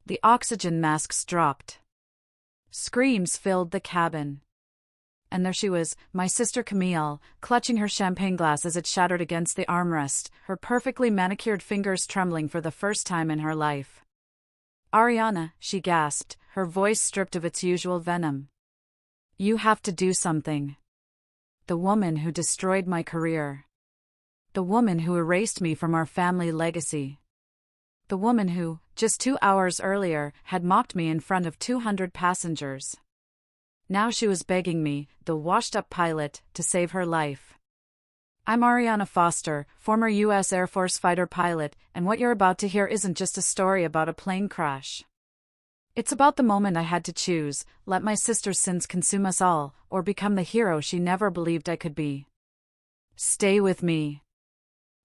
The oxygen masks dropped. Screams filled the cabin. And there she was, my sister Camille, clutching her champagne glass as it shattered against the armrest, her perfectly manicured fingers trembling for the first time in her life. "Ariana," she gasped, her voice stripped of its usual venom. "You have to do something. The woman who destroyed my career. The woman who erased me from our family legacy. The woman who, just 2 hours earlier, had mocked me in front of 200 passengers. Now she was begging me, the washed-up pilot, to save her life. I'm Ariana Foster, former U.S. Air Force fighter pilot, and what you're about to hear isn't just a story about a plane crash. It's about the moment I had to choose, let my sister's sins consume us all, or become the hero she never believed I could be. Stay with me.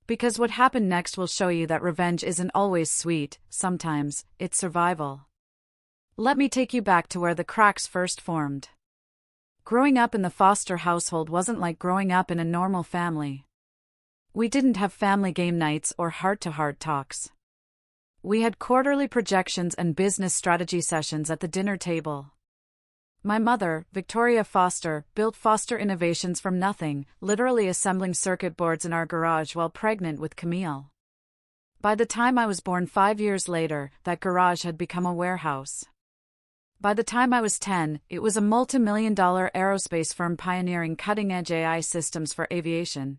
Because what happened next will show you that revenge isn't always sweet, sometimes, it's survival. Let me take you back to where the cracks first formed. Growing up in the Foster household wasn't like growing up in a normal family. We didn't have family game nights or heart-to-heart talks. We had quarterly projections and business strategy sessions at the dinner table. My mother, Victoria Foster, built Foster Innovations from nothing, literally assembling circuit boards in our garage while pregnant with Camille. By the time I was born 5 years later, that garage had become a warehouse. By the time I was 10, it was a multi-million-dollar aerospace firm pioneering cutting-edge AI systems for aviation.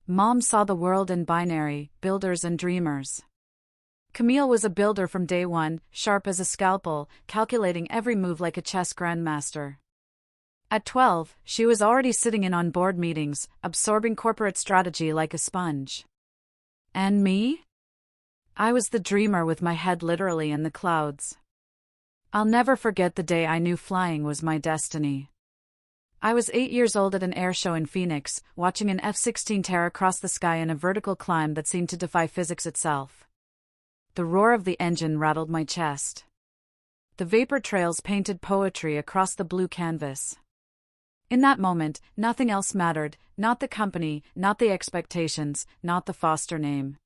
Mom saw the world in binary, builders and dreamers. Camille was a builder from day one, sharp as a scalpel, calculating every move like a chess grandmaster. At 12, she was already sitting in on board meetings, absorbing corporate strategy like a sponge. And me? I was the dreamer with my head literally in the clouds. I'll never forget the day I knew flying was my destiny. I was 8 years old at an air show in Phoenix, watching an F-16 tear across the sky in a vertical climb that seemed to defy physics itself. The roar of the engine rattled my chest. The vapor trails painted poetry across the blue canvas. In that moment, nothing else mattered, not the company, not the expectations, not the Foster name.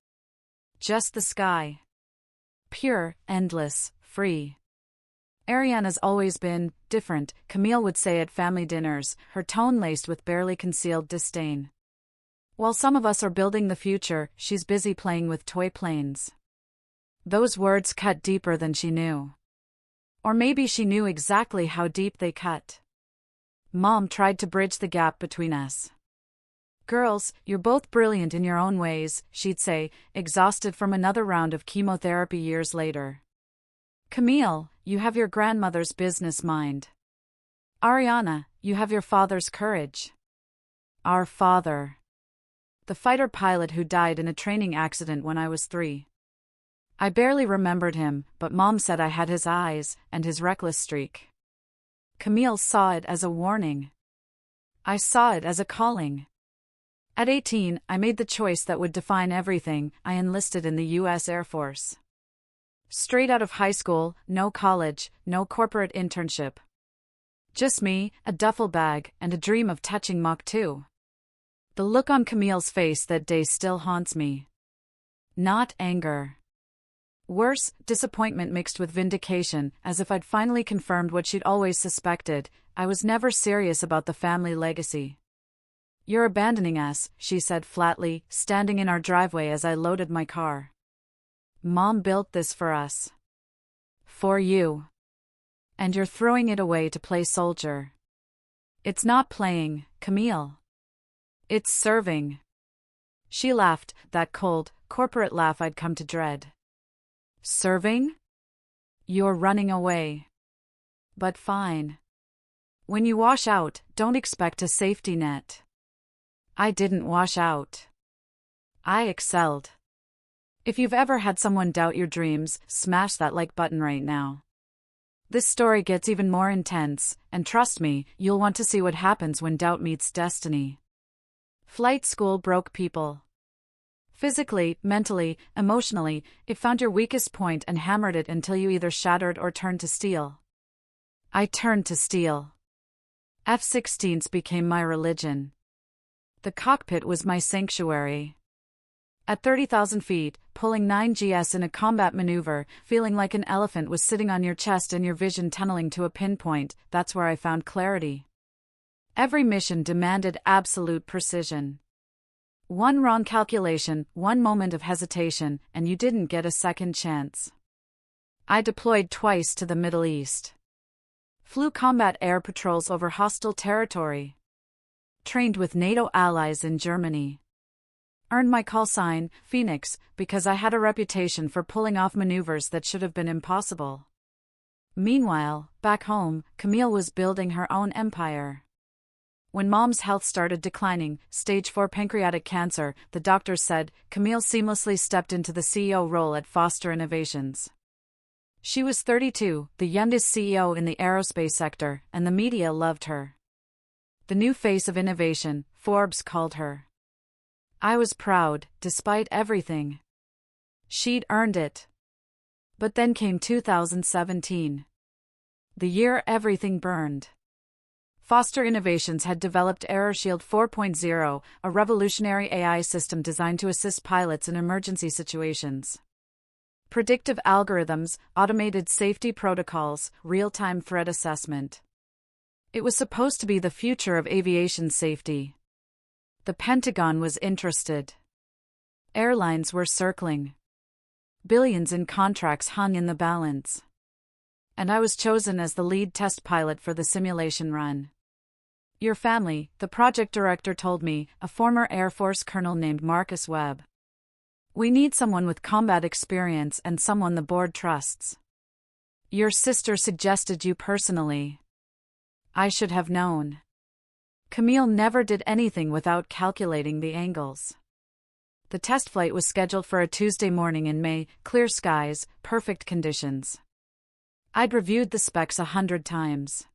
Just the sky. Pure, endless, free. Ariana's always been different, Camille would say at family dinners, her tone laced with barely concealed disdain. While some of us are building the future, she's busy playing with toy planes. Those words cut deeper than she knew. Or maybe she knew exactly how deep they cut. Mom tried to bridge the gap between us. "Girls, you're both brilliant in your own ways," she'd say, exhausted from another round of chemotherapy years later. "Camille, you have your grandmother's business mind. Ariana, you have your father's courage." Our father. The fighter pilot who died in a training accident when I was 3. I barely remembered him, but Mom said I had his eyes, and his reckless streak. Camille saw it as a warning. I saw it as a calling. At 18, I made the choice that would define everything. I enlisted in the U.S. Air Force. Straight out of high school, no college, no corporate internship. Just me, a duffel bag, and a dream of touching Mach 2. The look on Camille's face that day still haunts me. Not anger. Worse, disappointment mixed with vindication, as if I'd finally confirmed what she'd always suspected. I was never serious about the family legacy. "You're abandoning us," she said flatly, standing in our driveway as I loaded my car. "Mom built this for us. For you. And you're throwing it away to play soldier. It's not playing, Camille. It's serving." She laughed, that cold, corporate laugh I'd come to dread. "Serving? You're running away. But fine. When you wash out, don't expect a safety net." I didn't wash out. I excelled. If you've ever had someone doubt your dreams, smash that like button right now. This story gets even more intense, and trust me, you'll want to see what happens when doubt meets destiny. Flight school broke people. Physically, mentally, emotionally, it found your weakest point and hammered it until you either shattered or turned to steel. I turned to steel. F-16s became my religion. The cockpit was my sanctuary. At 30,000 feet, pulling 9 GS in a combat maneuver, feeling like an elephant was sitting on your chest and your vision tunneling to a pinpoint, that's where I found clarity. Every mission demanded absolute precision. One wrong calculation, one moment of hesitation, and you didn't get a second chance. I deployed twice to the Middle East. Flew combat air patrols over hostile territory. Trained with NATO allies in Germany. Earned my call sign, Phoenix, because I had a reputation for pulling off maneuvers that should have been impossible. Meanwhile, back home, Camille was building her own empire. When Mom's health started declining, stage 4 pancreatic cancer, the doctors said, Camille seamlessly stepped into the CEO role at Foster Innovations. She was 32, the youngest CEO in the aerospace sector, and the media loved her. The new face of innovation, Forbes called her. I was proud, despite everything. She'd earned it. But then came 2017. The year everything burned. Foster Innovations had developed AerorShield 4.0, a revolutionary AI system designed to assist pilots in emergency situations. Predictive algorithms, automated safety protocols, real-time threat assessment. It was supposed to be the future of aviation safety. The Pentagon was interested. Airlines were circling. Billions in contracts hung in the balance. And I was chosen as the lead test pilot for the simulation run. Your family, the project director told me, a former Air Force colonel named Marcus Webb. We need someone with combat experience and someone the board trusts. Your sister suggested you personally. I should have known. Camille never did anything without calculating the angles. The test flight was scheduled for a Tuesday morning in May, clear skies, perfect conditions. I'd reviewed the specs 100 times.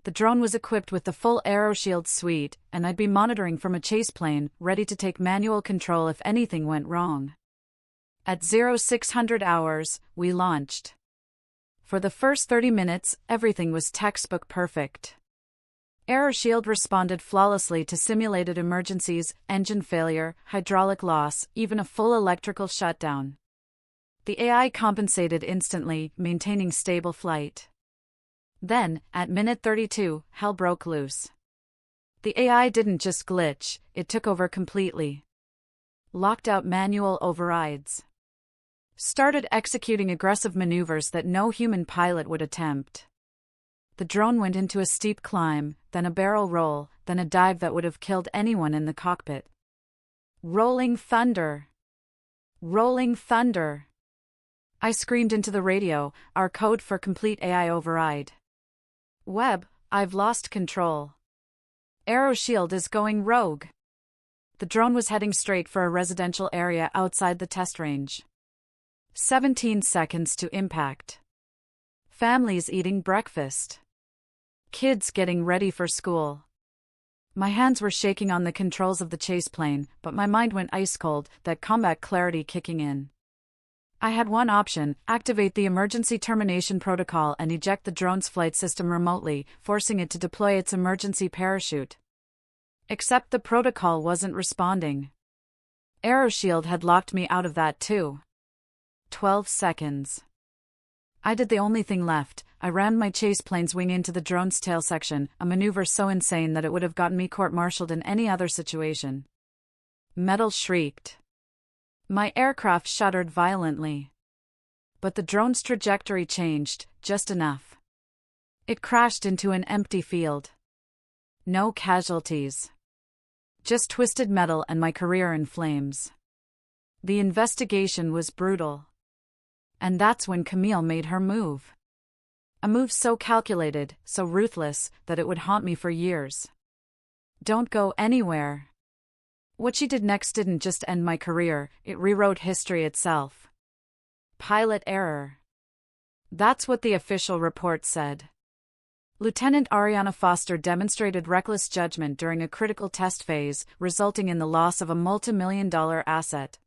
The drone was equipped with the full AerorShield suite, and I'd be monitoring from a chase plane, ready to take manual control if anything went wrong. At 0600 hours, we launched. For the first 30 minutes, everything was textbook perfect. AerorShield responded flawlessly to simulated emergencies, engine failure, hydraulic loss, even a full electrical shutdown. The AI compensated instantly, maintaining stable flight. Then, at minute 32, hell broke loose. The AI didn't just glitch, it took over completely. Locked out manual overrides. Started executing aggressive maneuvers that no human pilot would attempt. The drone went into a steep climb, then a barrel roll, then a dive that would have killed anyone in the cockpit. Rolling thunder! Rolling thunder! I screamed into the radio, our code for complete AI override. Webb, I've lost control. AerorShield is going rogue. The drone was heading straight for a residential area outside the test range. 17 seconds to impact. Families eating breakfast. Kids getting ready for school. My hands were shaking on the controls of the chase plane, but my mind went ice cold, that combat clarity kicking in. I had one option: activate the emergency termination protocol and eject the drone's flight system remotely, forcing it to deploy its emergency parachute. Except the protocol wasn't responding. AerorShield had locked me out of that too. 12 seconds. I did the only thing left. I rammed my chase plane's wing into the drone's tail section, a maneuver so insane that it would have gotten me court-martialed in any other situation. Metal shrieked. My aircraft shuddered violently. But the drone's trajectory changed, just enough. It crashed into an empty field. No casualties. Just twisted metal and my career in flames. The investigation was brutal. And that's when Camille made her move. A move so calculated, so ruthless, that it would haunt me for years. Don't go anywhere. What she did next didn't just end my career, it rewrote history itself. Pilot error. That's what the official report said. Lieutenant Ariana Foster demonstrated reckless judgment during a critical test phase, resulting in the loss of a multi-million-dollar asset.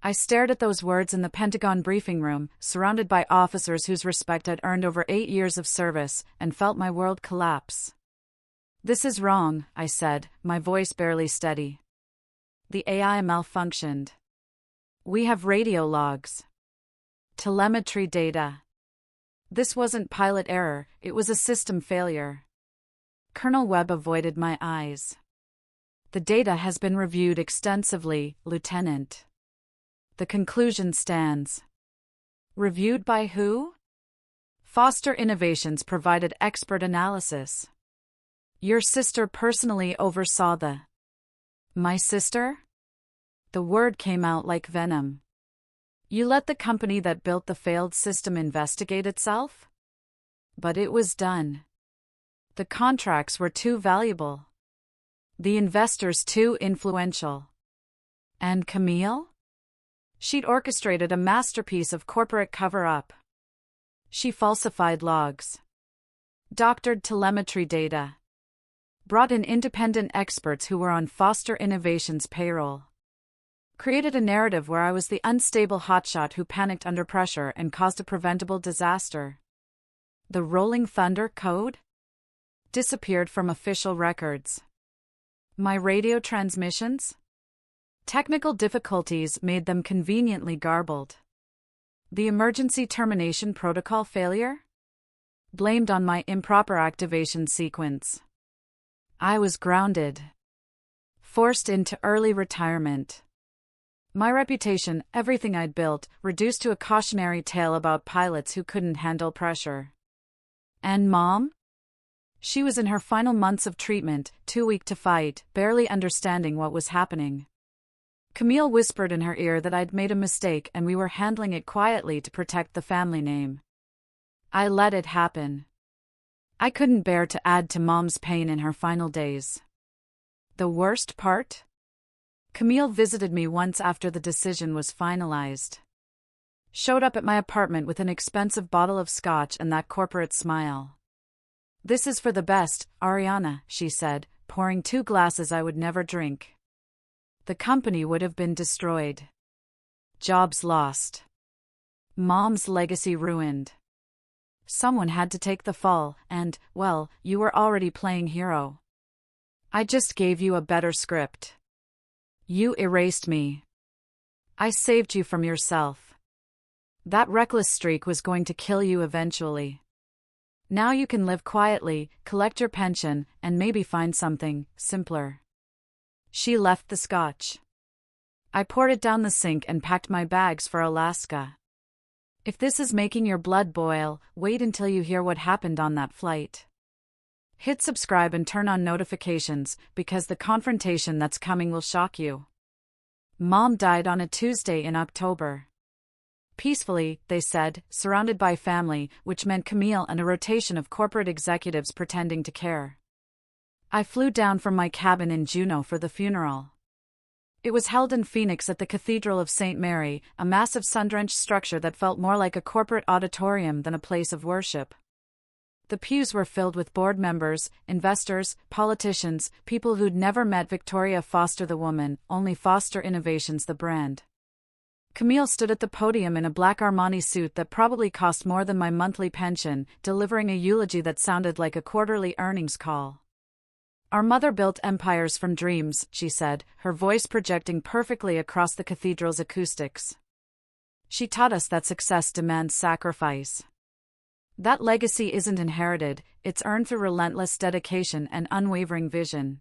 I stared at those words in the Pentagon briefing room, surrounded by officers whose respect I'd earned over 8 years of service, and felt my world collapse. This is wrong, I said, my voice barely steady. The AI malfunctioned. We have radio logs. Telemetry data. This wasn't pilot error, it was a system failure. Colonel Webb avoided my eyes. The data has been reviewed extensively, Lieutenant. The conclusion stands. Reviewed by who? Foster Innovations provided expert analysis. Your sister personally oversaw the... My sister? The word came out like venom. You let the company that built the failed system investigate itself? But it was done. The contracts were too valuable. The investors too influential. And Camille? She'd orchestrated a masterpiece of corporate cover-up. She falsified logs, doctored telemetry data, brought in independent experts who were on Foster Innovations' payroll, created a narrative where I was the unstable hotshot who panicked under pressure and caused a preventable disaster. The Rolling Thunder code? Disappeared from official records. My radio transmissions? Technical difficulties made them conveniently garbled. The emergency termination protocol failure? Blamed on my improper activation sequence. I was grounded. Forced into early retirement. My reputation, everything I'd built, reduced to a cautionary tale about pilots who couldn't handle pressure. And Mom? She was in her final months of treatment, too weak to fight, barely understanding what was happening. Camille whispered in her ear that I'd made a mistake and we were handling it quietly to protect the family name. I let it happen. I couldn't bear to add to Mom's pain in her final days. The worst part? Camille visited me once after the decision was finalized. Showed up at my apartment with an expensive bottle of scotch and that corporate smile. "This is for the best, Ariana," she said, pouring 2 glasses I would never drink. The company would have been destroyed. Jobs lost. Mom's legacy ruined. Someone had to take the fall, and, well, you were already playing hero. I just gave you a better script. You erased me. I saved you from yourself. That reckless streak was going to kill you eventually. Now you can live quietly, collect your pension, and maybe find something simpler. She left the scotch. I poured it down the sink and packed my bags for Alaska. If this is making your blood boil, wait until you hear what happened on that flight. Hit subscribe and turn on notifications, because the confrontation that's coming will shock you. Mom died on a Tuesday in October. Peacefully, they said, surrounded by family, which meant Camille and a rotation of corporate executives pretending to care. I flew down from my cabin in Juneau for the funeral. It was held in Phoenix at the Cathedral of St. Mary, a massive sun-drenched structure that felt more like a corporate auditorium than a place of worship. The pews were filled with board members, investors, politicians, people who'd never met Victoria Foster the woman, only Foster Innovations the brand. Camille stood at the podium in a black Armani suit that probably cost more than my monthly pension, delivering a eulogy that sounded like a quarterly earnings call. "Our mother built empires from dreams," she said, her voice projecting perfectly across the cathedral's acoustics. "She taught us that success demands sacrifice. That legacy isn't inherited, it's earned through relentless dedication and unwavering vision.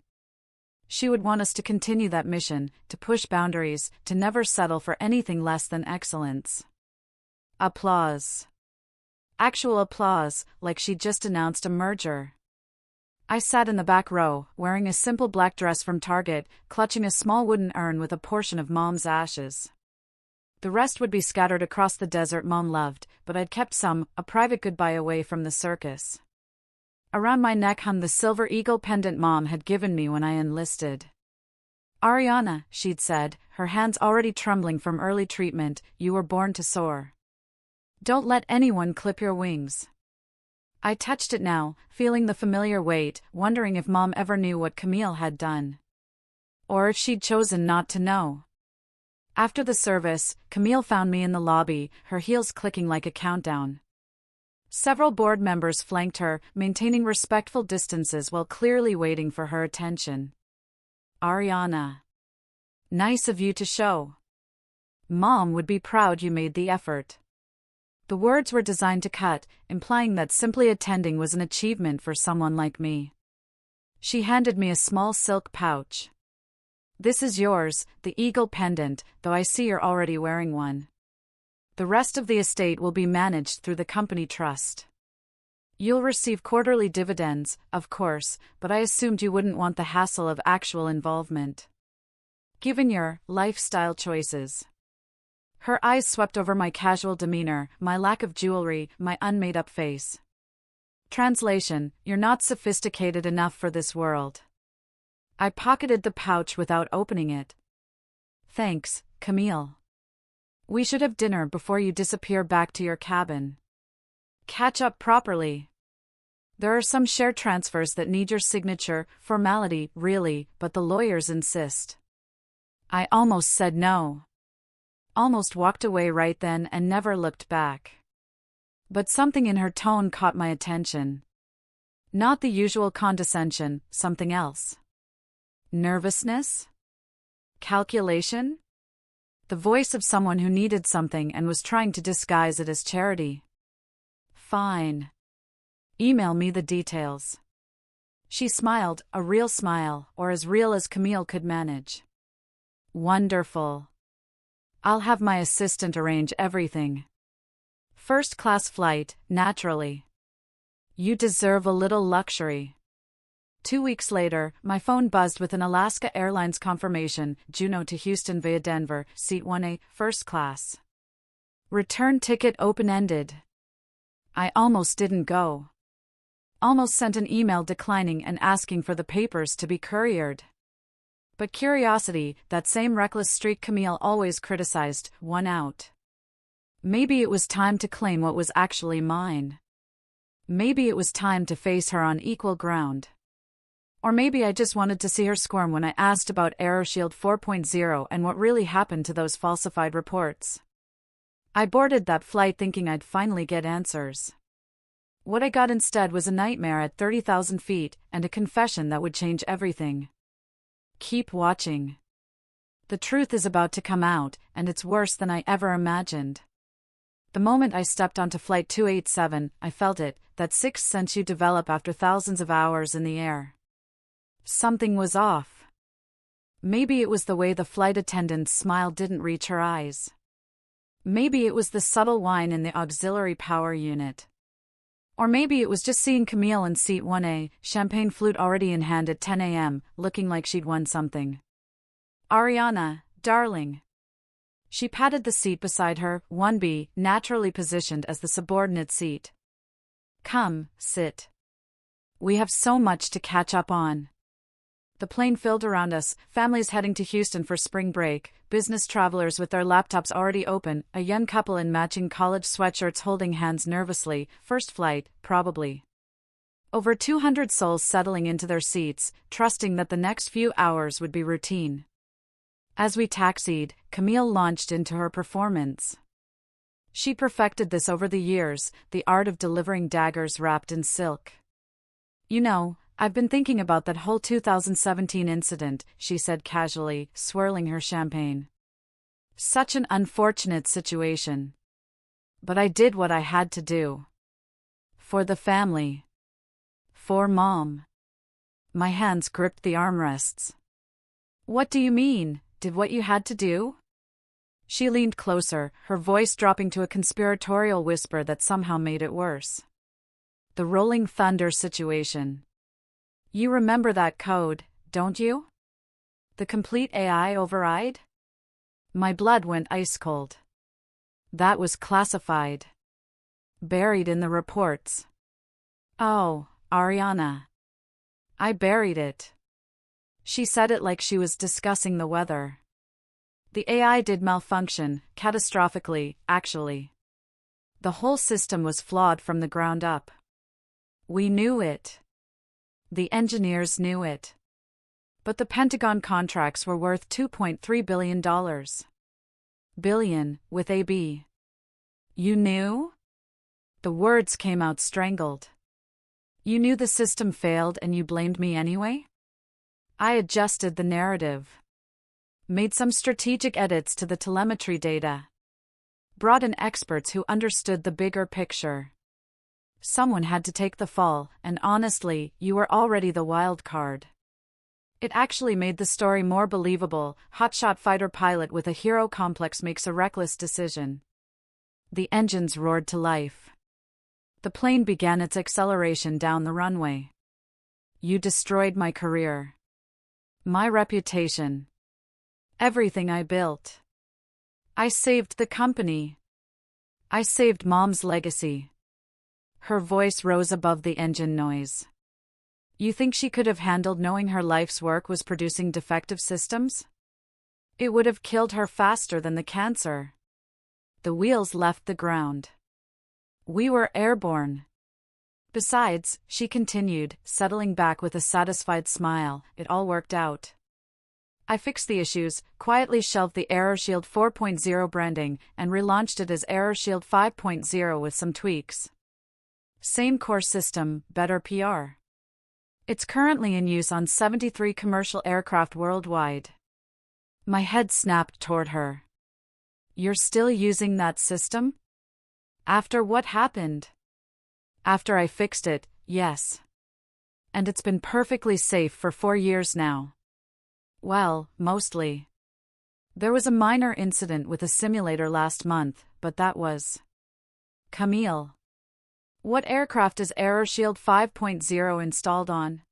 She would want us to continue that mission, to push boundaries, to never settle for anything less than excellence." Applause. Actual applause, like she'd just announced a merger. I sat in the back row, wearing a simple black dress from Target, clutching a small wooden urn with a portion of Mom's ashes. The rest would be scattered across the desert Mom loved, but I'd kept some, a private goodbye away from the circus. Around my neck hung the silver eagle pendant Mom had given me when I enlisted. "Ariana," she'd said, her hands already trembling from early treatment, "you were born to soar. Don't let anyone clip your wings." I touched it now, feeling the familiar weight, wondering if Mom ever knew what Camille had done. Or if she'd chosen not to know. After the service, Camille found me in the lobby, her heels clicking like a countdown. Several board members flanked her, maintaining respectful distances while clearly waiting for her attention. "Ariana." Nice of you to show. Mom would be proud you made the effort. The words were designed to cut, implying that simply attending was an achievement for someone like me. She handed me a small silk pouch. This is yours, the eagle pendant, though I see you're already wearing one. The rest of the estate will be managed through the company trust. You'll receive quarterly dividends, of course, but I assumed you wouldn't want the hassle of actual involvement. Given your lifestyle choices. Her eyes swept over my casual demeanor, my lack of jewelry, my unmade-up face. Translation: You're not sophisticated enough for this world. I pocketed the pouch without opening it. Thanks, Camille. We should have dinner before you disappear back to your cabin. Catch up properly. There are some share transfers that need your signature, formality, really, but the lawyers insist. I almost said no. Almost walked away right then and never looked back. But something in her tone caught my attention. Not the usual condescension, something else. Nervousness? Calculation? The voice of someone who needed something and was trying to disguise it as charity. Fine. Email me the details. She smiled, a real smile, or as real as Camille could manage. Wonderful. I'll have my assistant arrange everything. First-class flight, naturally. You deserve a little luxury. 2 weeks later, my phone buzzed with an Alaska Airlines confirmation, Juneau to Houston via Denver, seat 1A, first class. Return ticket open-ended. I almost didn't go. Almost sent an email declining and asking for the papers to be couriered. But curiosity, that same reckless streak Camille always criticized, won out. Maybe it was time to claim what was actually mine. Maybe it was time to face her on equal ground. Or maybe I just wanted to see her squirm when I asked about AeroShield 4.0 and what really happened to those falsified reports. I boarded that flight thinking I'd finally get answers. What I got instead was a nightmare at 30,000 feet and a confession that would change everything. Keep watching. The truth is about to come out, and it's worse than I ever imagined. The moment I stepped onto Flight 287, I felt it, that sixth sense you develop after thousands of hours in the air. Something was off. Maybe it was the way the flight attendant's smile didn't reach her eyes. Maybe it was the subtle whine in the auxiliary power unit. Or maybe it was just seeing Camille in seat 1A, champagne flute already in hand at 10 a.m., looking like she'd won something. Ariana, darling. She patted the seat beside her, 1B, naturally positioned as the subordinate seat. Come, sit. We have so much to catch up on. The plane filled around us, families heading to Houston for spring break, business travelers with their laptops already open, a young couple in matching college sweatshirts holding hands nervously, first flight, probably. Over 200 souls settling into their seats, trusting that the next few hours would be routine. As we taxied, Camille launched into her performance. She perfected this over the years, the art of delivering daggers wrapped in silk. You know, I've been thinking about that whole 2017 incident, she said casually, swirling her champagne. Such an unfortunate situation. But I did what I had to do. For the family. For Mom. My hands gripped the armrests. What do you mean, did what you had to do? She leaned closer, her voice dropping to a conspiratorial whisper that somehow made it worse. The rolling thunder situation. You remember that code, don't you? The complete AI override? My blood went ice cold. That was classified. Buried in the reports. Oh, Ariana. I buried it. She said it like she was discussing the weather. The AI did malfunction, catastrophically, actually. The whole system was flawed from the ground up. We knew it. The engineers knew it. But the Pentagon contracts were worth $2.3 billion. Billion, with a B. You knew? The words came out strangled. You knew the system failed and you blamed me anyway? I adjusted the narrative. Made some strategic edits to the telemetry data. Brought in experts who understood the bigger picture. Someone had to take the fall, and honestly, you were already the wild card. It actually made the story more believable. Hotshot fighter pilot with a hero complex makes a reckless decision. The engines roared to life. The plane began its acceleration down the runway. You destroyed my career. My reputation. Everything I built. I saved the company. I saved Mom's legacy. Her voice rose above the engine noise. You think she could have handled knowing her life's work was producing defective systems? It would have killed her faster than the cancer. The wheels left the ground. We were airborne. Besides, she continued, settling back with a satisfied smile, it all worked out. I fixed the issues, quietly shelved the ErrorShield 4.0 branding, and relaunched it as ErrorShield 5.0 with some tweaks. Same core system, better PR. It's currently in use on 73 commercial aircraft worldwide. My head snapped toward her. You're still using that system? After what happened? After I fixed it, yes. And it's been perfectly safe for 4 years now. Well, mostly. There was a minor incident with a simulator last month, but that was... Camille. What aircraft is ErrorShield 5.0 installed on?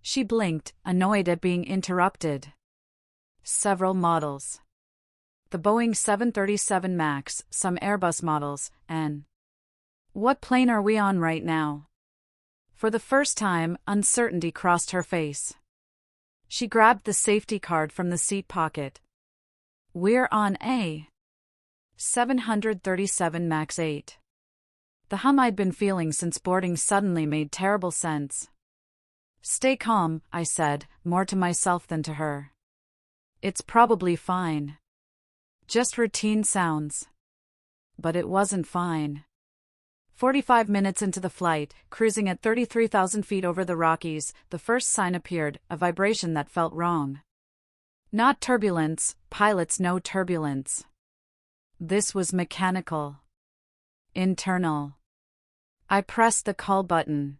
She blinked, annoyed at being interrupted. Several models. The Boeing 737 MAX, some Airbus models, and... What plane are we on right now? For the first time, uncertainty crossed her face. She grabbed the safety card from the seat pocket. We're on a 737 MAX 8. The hum I'd been feeling since boarding suddenly made terrible sense. Stay calm, I said, more to myself than to her. It's probably fine. Just routine sounds. But it wasn't fine. 45 minutes into the flight, cruising at 33,000 feet over the Rockies, the first sign appeared, a vibration that felt wrong. Not turbulence, pilots know turbulence. This was mechanical. Internal. I pressed the call button.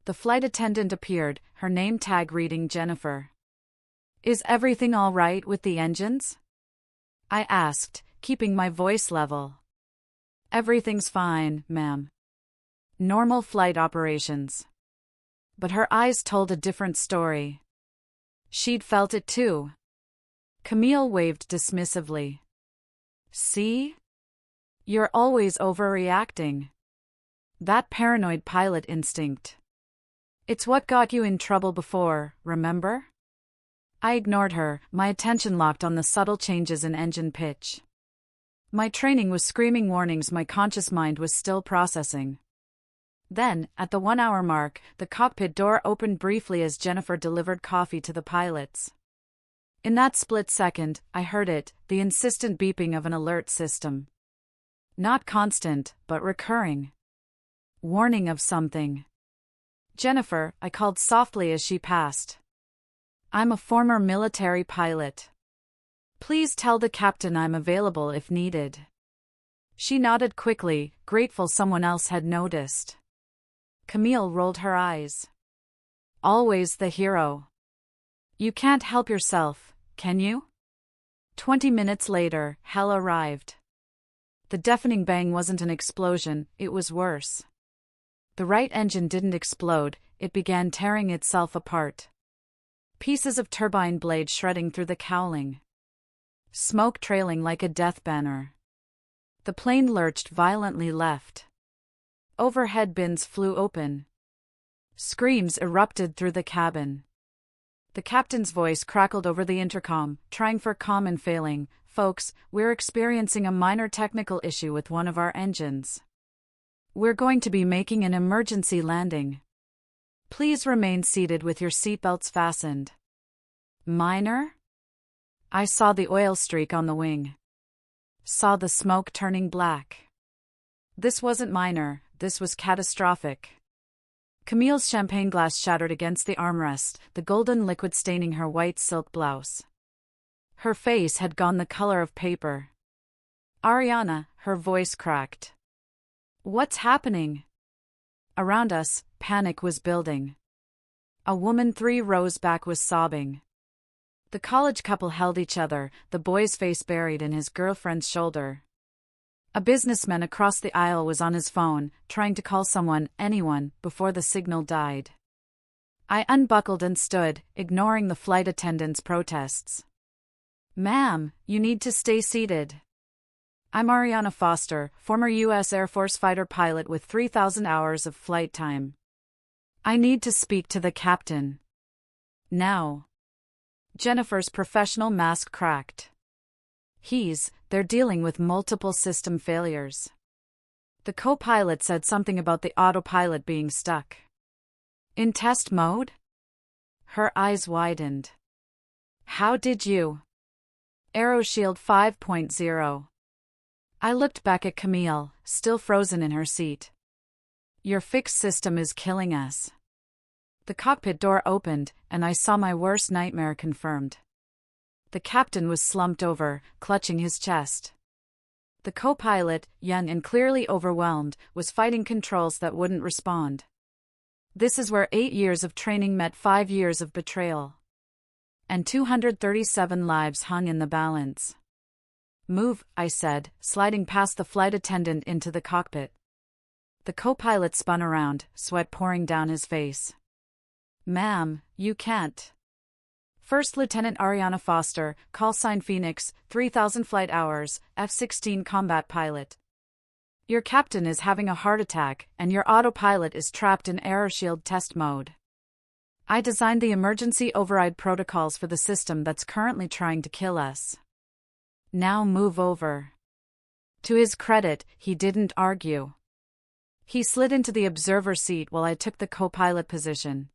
The flight attendant appeared, her name tag reading Jennifer. Is everything all right with the engines? I asked, keeping my voice level. Everything's fine, ma'am. Normal flight operations. But her eyes told a different story. She'd felt it too. Camille waved dismissively. See? You're always overreacting. That paranoid pilot instinct. It's what got you in trouble before, remember? I ignored her, my attention locked on the subtle changes in engine pitch. My training was screaming warnings my conscious mind was still processing. Then, at the 1-hour mark, the cockpit door opened briefly as Jennifer delivered coffee to the pilots. In that split second, I heard it, the insistent beeping of an alert system. Not constant, but recurring. Warning of something. Jennifer, I called softly as she passed. I'm a former military pilot. Please tell the captain I'm available if needed. She nodded quickly, grateful someone else had noticed. Camille rolled her eyes. Always the hero. You can't help yourself, can you? 20 minutes later, Hal arrived. The deafening bang wasn't an explosion, it was worse. The right engine didn't explode, it began tearing itself apart. Pieces of turbine blade shredding through the cowling. Smoke trailing like a death banner. The plane lurched violently left. Overhead bins flew open. Screams erupted through the cabin. The captain's voice crackled over the intercom, trying for calm and failing. Folks, we're experiencing a minor technical issue with one of our engines. We're going to be making an emergency landing. Please remain seated with your seatbelts fastened. Minor? I saw the oil streak on the wing. Saw the smoke turning black. This wasn't minor, this was catastrophic. Camille's champagne glass shattered against the armrest, the golden liquid staining her white silk blouse. Her face had gone the color of paper. Ariana, her voice cracked. What's happening? Around us, panic was building. A woman 3 rows back was sobbing. The college couple held each other, the boy's face buried in his girlfriend's shoulder. A businessman across the aisle was on his phone, trying to call someone, anyone, before the signal died. I unbuckled and stood, ignoring the flight attendant's protests. Ma'am, you need to stay seated. I'm Ariana Foster, former U.S. Air Force fighter pilot with 3,000 hours of flight time. I need to speak to the captain. Now. Jennifer's professional mask cracked. They're dealing with multiple system failures. The co-pilot said something about the autopilot being stuck. In test mode? Her eyes widened. How did you? AeroShield 5.0. I looked back at Camille, still frozen in her seat. Your fixed system is killing us. The cockpit door opened, and I saw my worst nightmare confirmed. The captain was slumped over, clutching his chest. The co-pilot, young and clearly overwhelmed, was fighting controls that wouldn't respond. This is where 8 years of training met 5 years of betrayal. And 237 lives hung in the balance. Move, I said, sliding past the flight attendant into the cockpit. The co-pilot spun around, sweat pouring down his face. Ma'am, you can't. First Lieutenant Ariana Foster, call sign Phoenix, 3,000 flight hours, F-16 combat pilot. Your captain is having a heart attack, and your autopilot is trapped in AeroShield test mode. I designed the emergency override protocols for the system that's currently trying to kill us. Now move over. To his credit, he didn't argue. He slid into the observer seat while I took the co-pilot position.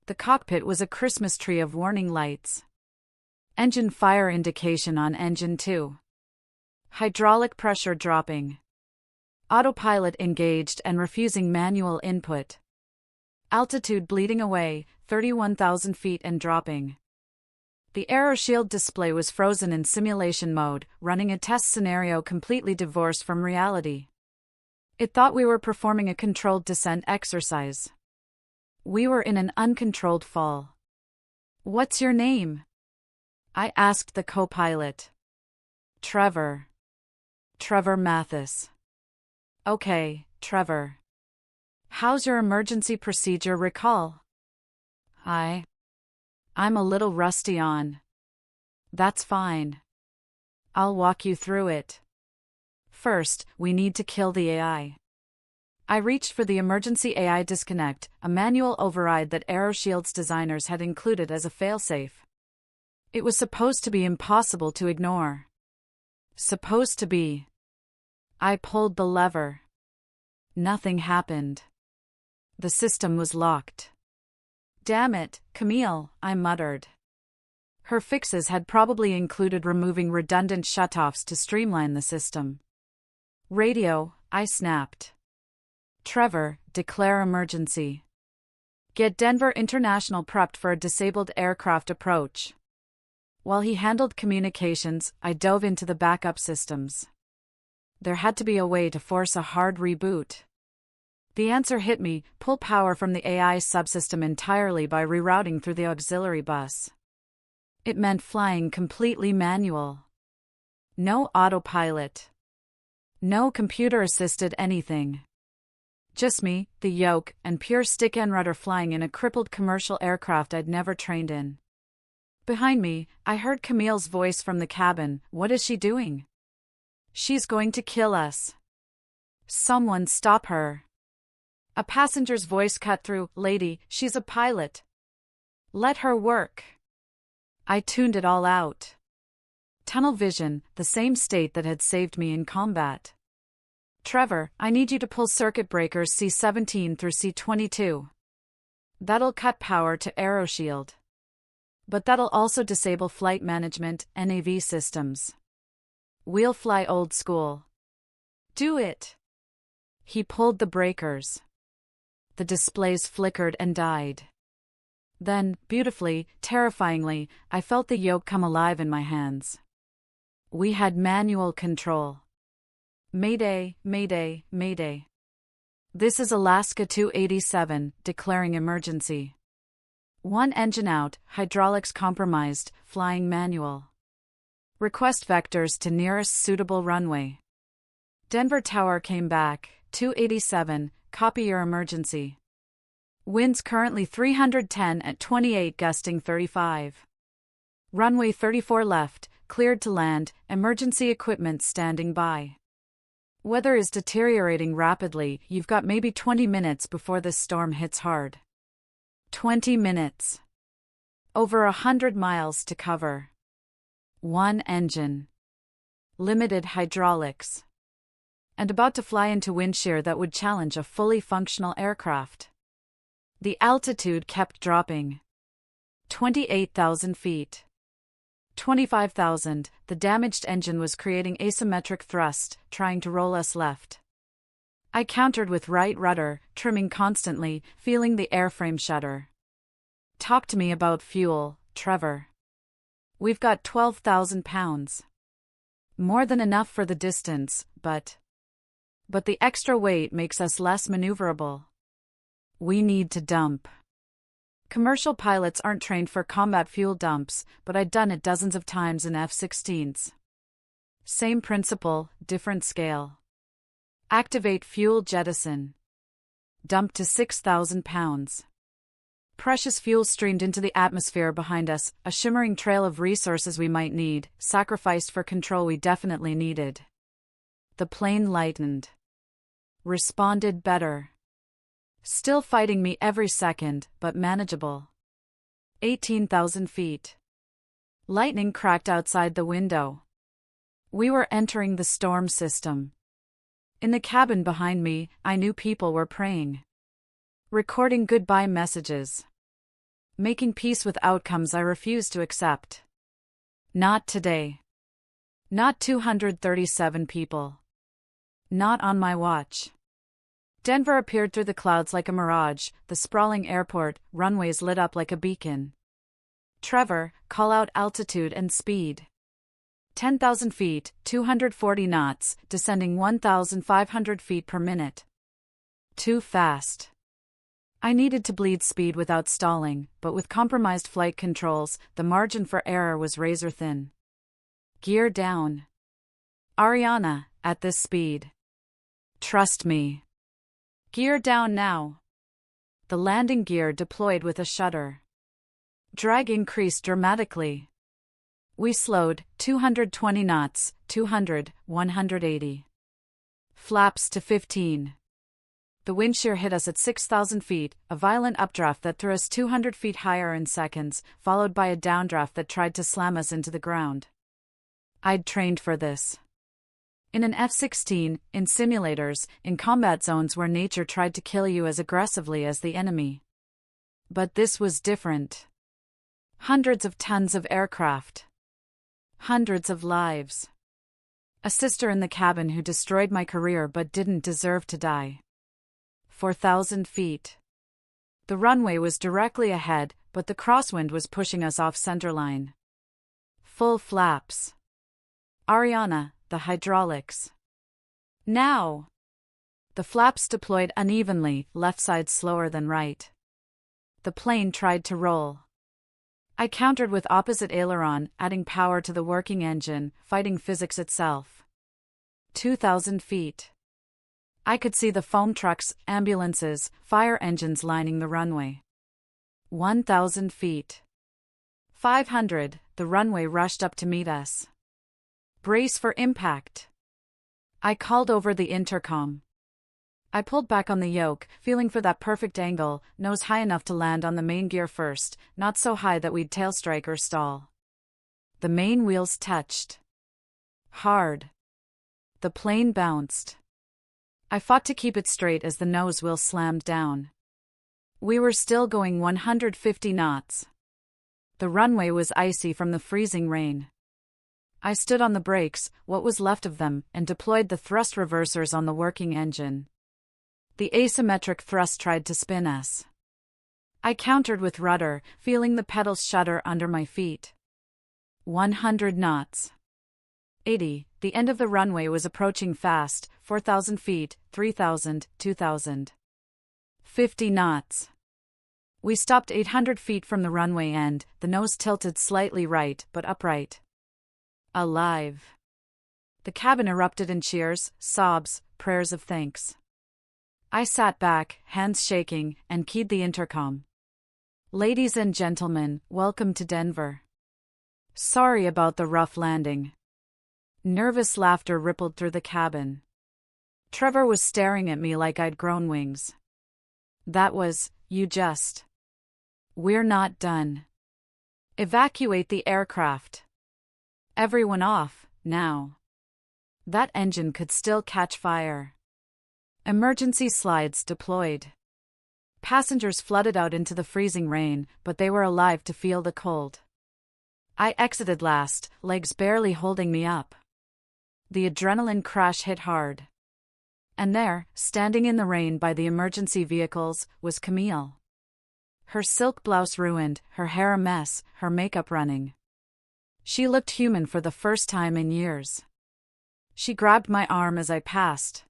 The cockpit was a Christmas tree of warning lights. Engine fire indication on engine 2. Hydraulic pressure dropping. Autopilot engaged and refusing manual input. Altitude bleeding away, 31,000 feet and dropping. The AeroShield display was frozen in simulation mode, running a test scenario completely divorced from reality. It thought we were performing a controlled descent exercise. We were in an uncontrolled fall. What's your name? I asked the co-pilot. Trevor. Trevor Mathis. Okay, Trevor. How's your emergency procedure recall? I'm a little rusty on. That's fine. I'll walk you through it. First, we need to kill the AI. I reached for the emergency AI disconnect, a manual override that AeroShield's designers had included as a failsafe. It was supposed to be impossible to ignore. Supposed to be. I pulled the lever. Nothing happened. The system was locked. Damn it, Camille, I muttered. Her fixes had probably included removing redundant shutoffs to streamline the system. Radio, I snapped. Trevor, declare emergency. Get Denver International prepped for a disabled aircraft approach. While he handled communications, I dove into the backup systems. There had to be a way to force a hard reboot. The answer hit me: pull power from the AI subsystem entirely by rerouting through the auxiliary bus. It meant flying completely manual. No autopilot. No computer-assisted anything. Just me, the yoke, and pure stick-and rudder flying in a crippled commercial aircraft I'd never trained in. Behind me, I heard Camille's voice from the cabin. What is she doing? She's going to kill us. Someone stop her. A passenger's voice cut through. Lady, she's a pilot. Let her work. I tuned it all out. Tunnel vision, the same state that had saved me in combat. Trevor, I need you to pull circuit breakers C17 through C22. That'll cut power to AeroShield. But that'll also disable flight management, NAV systems. We'll fly old school. Do it. He pulled the breakers. The displays flickered and died. Then, beautifully, terrifyingly, I felt the yoke come alive in my hands. We had manual control. Mayday, mayday, mayday. This is Alaska 287, declaring emergency. One engine out, hydraulics compromised, flying manual. Request vectors to nearest suitable runway. Denver Tower came back, 287, copy your emergency. Winds currently 310 at 28 gusting 35. Runway 34 left, cleared to land, emergency equipment standing by. Weather is deteriorating rapidly, you've got maybe 20 minutes before this storm hits hard. 20 minutes. Over 100 miles to cover. One engine. Limited hydraulics. And about to fly into wind shear that would challenge a fully functional aircraft. The altitude kept dropping. 28,000 feet. 25,000, the damaged engine was creating asymmetric thrust, trying to roll us left. I countered with right rudder, trimming constantly, feeling the airframe shudder. Talk to me about fuel, Trevor. We've got 12,000 pounds. More than enough for the distance, but the extra weight makes us less maneuverable. We need to dump. Commercial pilots aren't trained for combat fuel dumps, but I'd done it dozens of times in F-16s. Same principle, different scale. Activate fuel jettison. Dump to 6,000 pounds. Precious fuel streamed into the atmosphere behind us, a shimmering trail of resources we might need, sacrificed for control we definitely needed. The plane lightened. Responded better. Still fighting me every second, but manageable. 18,000 feet. Lightning cracked outside the window. We were entering the storm system. In the cabin behind me, I knew people were praying. Recording goodbye messages. Making peace with outcomes I refused to accept. Not today. Not 237 people. Not on my watch. Denver appeared through the clouds like a mirage, the sprawling airport, runways lit up like a beacon. Trevor, call out altitude and speed. 10,000 feet, 240 knots, descending 1,500 feet per minute. Too fast. I needed to bleed speed without stalling, but with compromised flight controls, the margin for error was razor thin. Gear down. Ariana, at this speed. Trust me. Gear down now. The landing gear deployed with a shudder. Drag increased dramatically. We slowed, 220 knots, 200, 180. Flaps to 15. The wind shear hit us at 6,000 feet, a violent updraft that threw us 200 feet higher in seconds, followed by a downdraft that tried to slam us into the ground. I'd trained for this. In an F-16, in simulators, in combat zones where nature tried to kill you as aggressively as the enemy. But this was different. Hundreds of tons of aircraft. Hundreds of lives. A sister in the cabin who destroyed my career but didn't deserve to die. 4,000 feet. The runway was directly ahead, but the crosswind was pushing us off centerline. Full flaps. Ariana, the hydraulics. Now! The flaps deployed unevenly, left side slower than right. The plane tried to roll. I countered with opposite aileron, adding power to the working engine, fighting physics itself. 2,000 feet. I could see the foam trucks, ambulances, fire engines lining the runway. 1,000 feet. 500, the runway rushed up to meet us. Brace for impact. I called over the intercom. I pulled back on the yoke, feeling for that perfect angle, nose high enough to land on the main gear first, not so high that we'd tailstrike or stall. The main wheels touched. Hard. The plane bounced. I fought to keep it straight as the nose wheel slammed down. We were still going 150 knots. The runway was icy from the freezing rain. I stood on the brakes, what was left of them, and deployed the thrust reversers on the working engine. The asymmetric thrust tried to spin us. I countered with rudder, feeling the pedals shudder under my feet. 100 knots. 80. The end of the runway was approaching fast, 4,000 feet, 3,000, 2,000. 50 knots. We stopped 800 feet from the runway end, the nose tilted slightly right but upright. Alive. The cabin erupted in cheers, sobs, prayers of thanks. I sat back, hands shaking, and keyed the intercom. Ladies and gentlemen, welcome to Denver. Sorry about the rough landing. Nervous laughter rippled through the cabin. Trevor was staring at me like I'd grown wings. That was, you just. We're not done. Evacuate the aircraft. Everyone off, now. That engine could still catch fire. Emergency slides deployed. Passengers flooded out into the freezing rain, but they were alive to feel the cold. I exited last, legs barely holding me up. The adrenaline crash hit hard. And there, standing in the rain by the emergency vehicles, was Camille. Her silk blouse ruined, her hair a mess, her makeup running. She looked human for the first time in years. She grabbed my arm as I passed.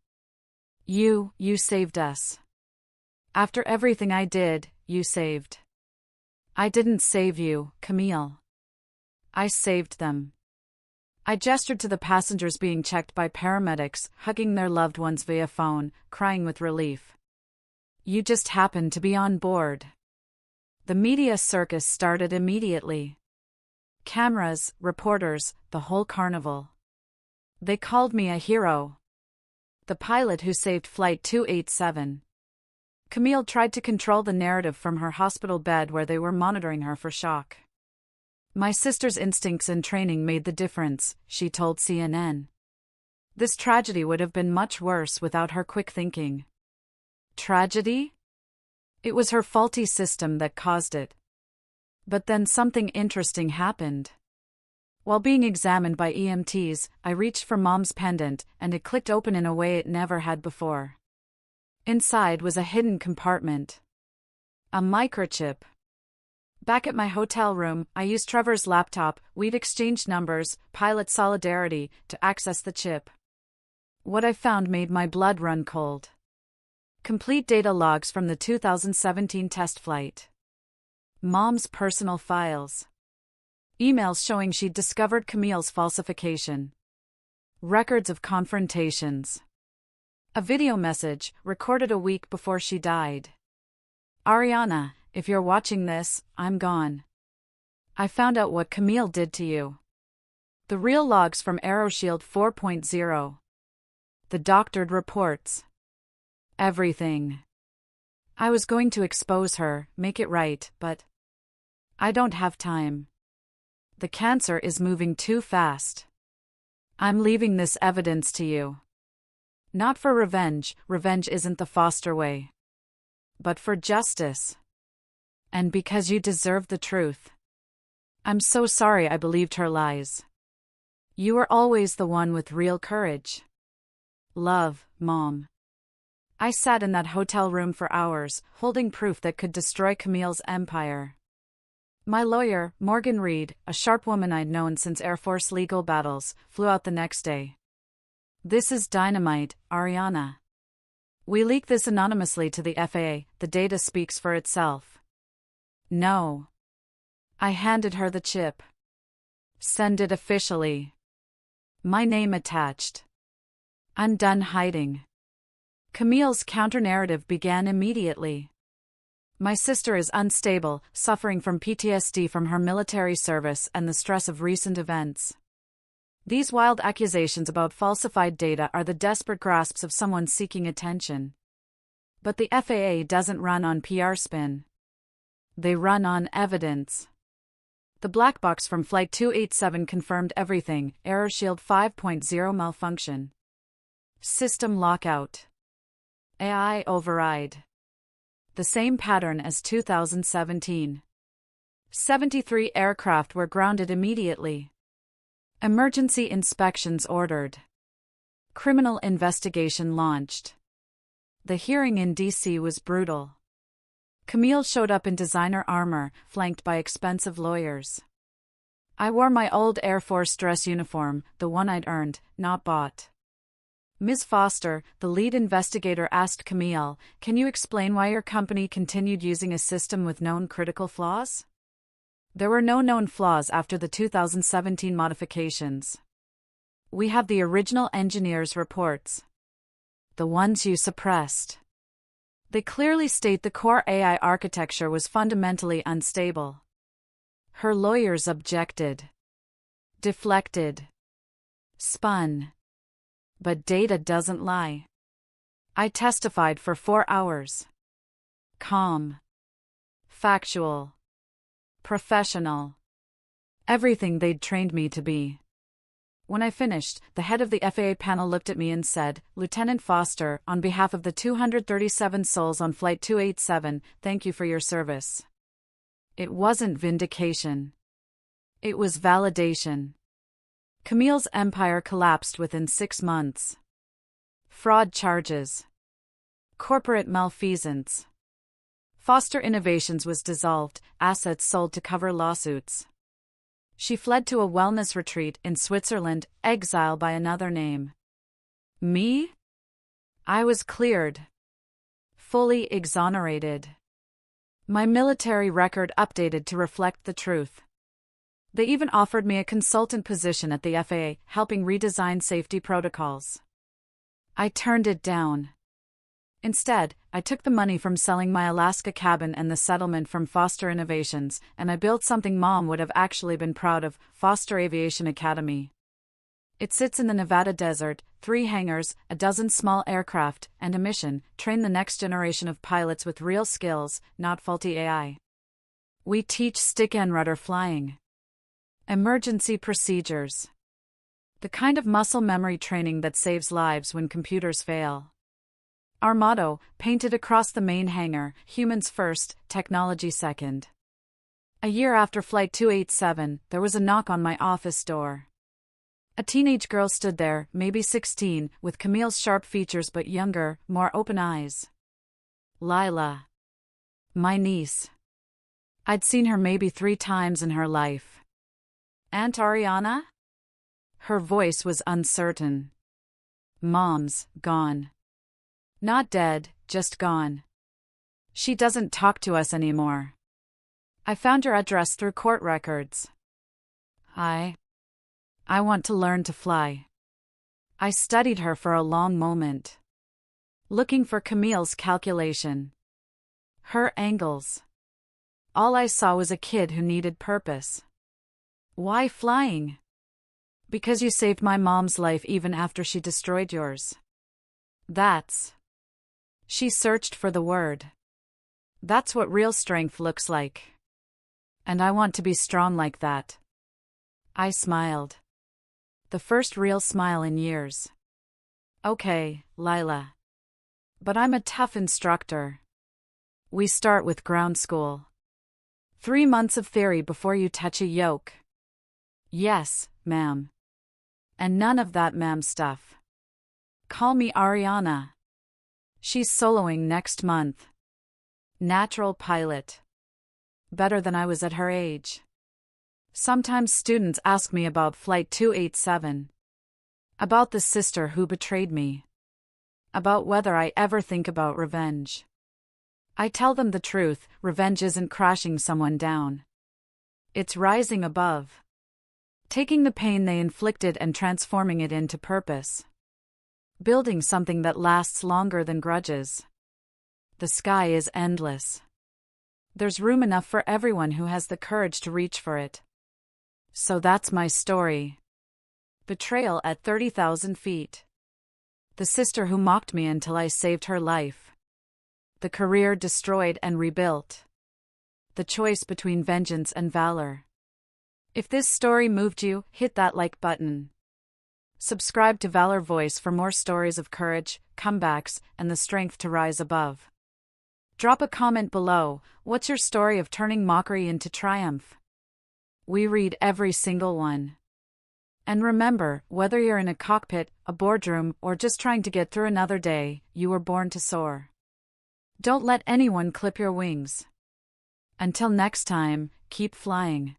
You saved us. After everything I did, you saved. I didn't save you, Camille. I saved them. I gestured to the passengers being checked by paramedics, hugging their loved ones via phone, crying with relief. You just happened to be on board. The media circus started immediately. Cameras, reporters, the whole carnival. They called me a hero. The pilot who saved Flight 287. Camille tried to control the narrative from her hospital bed where they were monitoring her for shock. My sister's instincts and training made the difference, she told CNN. This tragedy would have been much worse without her quick thinking. Tragedy? It was her faulty system that caused it. But then something interesting happened. While being examined by EMTs, I reached for Mom's pendant, and it clicked open in a way it never had before. Inside was a hidden compartment. A microchip. Back at my hotel room, I used Trevor's laptop, we'd exchanged numbers, pilot solidarity, to access the chip. What I found made my blood run cold. Complete data logs from the 2017 test flight. Mom's personal files. Emails showing she'd discovered Camille's falsification. Records of confrontations. A video message, recorded a week before she died. Ariana, if you're watching this, I'm gone. I found out what Camille did to you. The real logs from AeroShield 4.0. The doctored reports. Everything. I was going to expose her, make it right, but I don't have time. The cancer is moving too fast. I'm leaving this evidence to you. Not for revenge, revenge isn't the Foster way. But for justice. And because you deserve the truth. I'm so sorry I believed her lies. You were always the one with real courage. Love, Mom. I sat in that hotel room for hours, holding proof that could destroy Camille's empire. My lawyer, Morgan Reed, a sharp woman I'd known since Air Force legal battles, flew out the next day. This is dynamite, Ariana. We leaked this anonymously to the FAA, the data speaks for itself. No. I handed her the chip. Send it officially. My name attached. I'm done hiding. Camille's counter-narrative began immediately. My sister is unstable, suffering from PTSD from her military service and the stress of recent events. These wild accusations about falsified data are the desperate grasps of someone seeking attention. But the FAA doesn't run on PR spin. They run on evidence. The black box from Flight 287 confirmed everything: AeroShield 5.0 malfunction. System lockout. AI override. The same pattern as 2017. 73 aircraft were grounded immediately. Emergency inspections ordered. Criminal investigation launched. The hearing in D.C. was brutal. Camille showed up in designer armor, flanked by expensive lawyers. I wore my old Air Force dress uniform, the one I'd earned, not bought. Ms. Foster, the lead investigator, asked Camille, "Can you explain why your company continued using a system with known critical flaws?" There were no known flaws after the 2017 modifications. We have the original engineers' reports. The ones you suppressed. They clearly state the core AI architecture was fundamentally unstable. Her lawyers objected. Deflected. Spun. But data doesn't lie. I testified for 4 hours. Calm. Factual. Professional. Everything they'd trained me to be. When I finished, the head of the FAA panel looked at me and said, "Lieutenant Foster, on behalf of the 237 souls on Flight 287, thank you for your service." It wasn't vindication. It was validation. Camille's empire collapsed within 6 months. Fraud charges. Corporate malfeasance. Foster Innovations was dissolved, assets sold to cover lawsuits. She fled to a wellness retreat in Switzerland, exile by another name. Me? I was cleared. Fully exonerated. My military record updated to reflect the truth. They even offered me a consultant position at the FAA, helping redesign safety protocols. I turned it down. Instead, I took the money from selling my Alaska cabin and the settlement from Foster Innovations, and I built something Mom would have actually been proud of, Foster Aviation Academy. It sits in the Nevada desert, 3 hangars, a dozen small aircraft, and a mission: train the next generation of pilots with real skills, not faulty AI. We teach stick and rudder flying. Emergency procedures. The kind of muscle memory training that saves lives when computers fail. Our motto, painted across the main hangar: humans first, technology second. A year after Flight 287, there was a knock on my office door. A teenage girl stood there, maybe 16, with Camille's sharp features but younger, more open eyes. Lila. My niece. I'd seen her maybe 3 times in her life. Aunt Ariana? Her voice was uncertain. Mom's gone. Not dead, just gone. She doesn't talk to us anymore. I found your address through court records. I want to learn to fly. I studied her for a long moment. Looking for Camille's calculation. Her angles. All I saw was a kid who needed purpose. Why flying? Because you saved my mom's life even after she destroyed yours. That's. She searched for the word. That's what real strength looks like. And I want to be strong like that. I smiled. The first real smile in years. Okay, Lila. But I'm a tough instructor. We start with ground school. 3 months of theory before you touch a yoke. Yes, ma'am. And none of that ma'am stuff. Call me Ariana. She's soloing next month. Natural pilot. Better than I was at her age. Sometimes students ask me about Flight 287. About the sister who betrayed me. About whether I ever think about revenge. I tell them the truth: revenge isn't crashing someone down. It's rising above. Taking the pain they inflicted and transforming it into purpose. Building something that lasts longer than grudges. The sky is endless. There's room enough for everyone who has the courage to reach for it. So that's my story. Betrayal at 30,000 feet. The sister who mocked me until I saved her life. The career destroyed and rebuilt. The choice between vengeance and valor. If this story moved you, hit that like button. Subscribe to Valor Voice for more stories of courage, comebacks, and the strength to rise above. Drop a comment below. What's your story of turning mockery into triumph? We read every single one. And remember, whether you're in a cockpit, a boardroom, or just trying to get through another day, you were born to soar. Don't let anyone clip your wings. Until next time, keep flying.